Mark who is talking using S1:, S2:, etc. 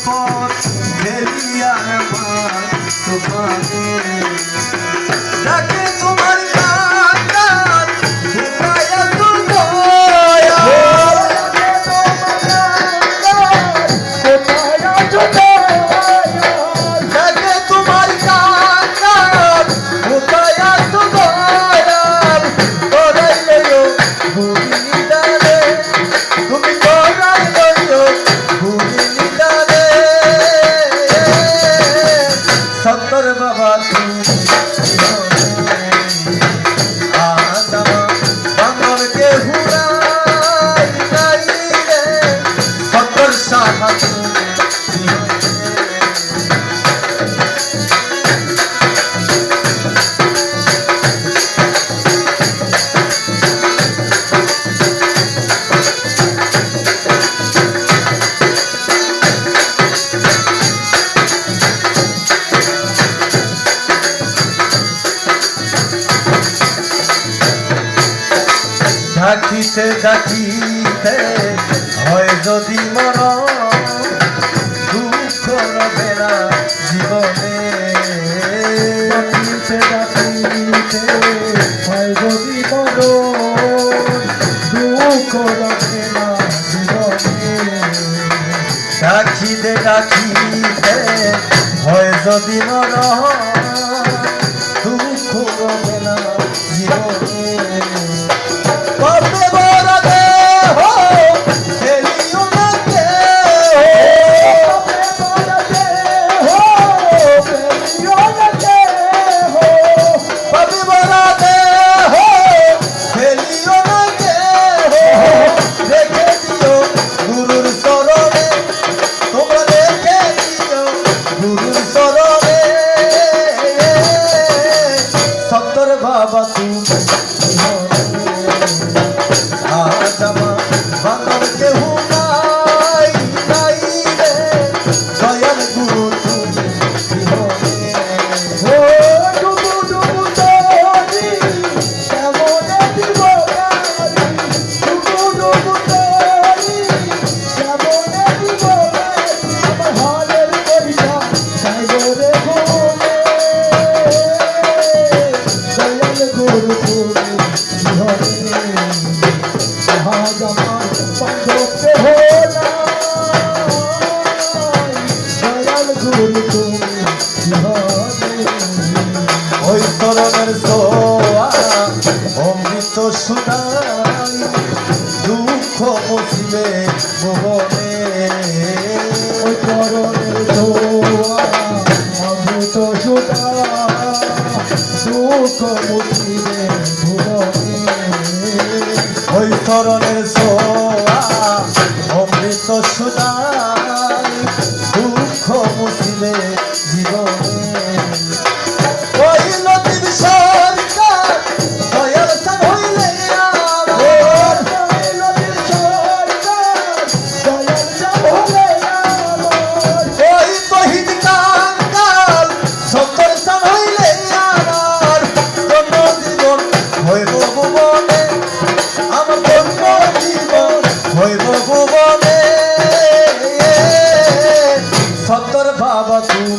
S1: পথ ফেলিয়ার আমার তোমারে ডাকে তোমার কান্নার ঢুকাইয়া তোর দয়া ডাকে তোমার কান্নার ঢুকাইয়া তোর দয়াল করাইলেও ভুলি দারে তুমি করাইলেও ভুলি দারে সত্তর বাবা তুমি বাঙরকে হুরাই নাই রে সত্তর সাহা ডাকিতে ডাকিতে হয় যদি মরণ দুঃখ রবে না জীবনে ডাকিতে ডাকিতে হয় যদি মরণ দুঃখ রবে না জীবনে ডাকিতে ডাকিতে হয় যদি মরণ দুঃখ রবে না জীবনে বাপরে বড় দেহ খেলিও না দেহ বাপরে বড় দেহ খেলিও না দেহ রেখে দিও গুরুর চরণে তোমরা রেখে দিও গুরুর চরণে সত্তর বাবা তুমি বাঙর কেহু নাই নাই রে দয়াল গুরু তুমি ও ডুবু ডুবু তরি কেমনে দিব ডুবু ডুবু তরি কেমনে দিব আমার হালের পয়সা চাইব রে ঘুমে দয়াল গুরু তুমি ওই চরণের ছোঁয়া অমৃত সুদাই দুঃখ মুছিবে ভুবনে ওই চরণের ছোঁয়া অমৃত সুদাই দুঃখ মুছিবে ভুবনে ওই চরণের ছোঁয়া অমৃত সুদাই দুঃখ মুছিবে জীবনে ওই নদীর সরকার দয়াল সান হইলে আমার ওই নদীর সরকার দয়াল সান হইলে আমার ওই শহীদ কাঙ্গাল সত্তর সান হইলে আমার জন্ম জীবন হইব ভুবনে আমার জন্ম জীবন হইব ভুবনে সত্তর বাবা তুমি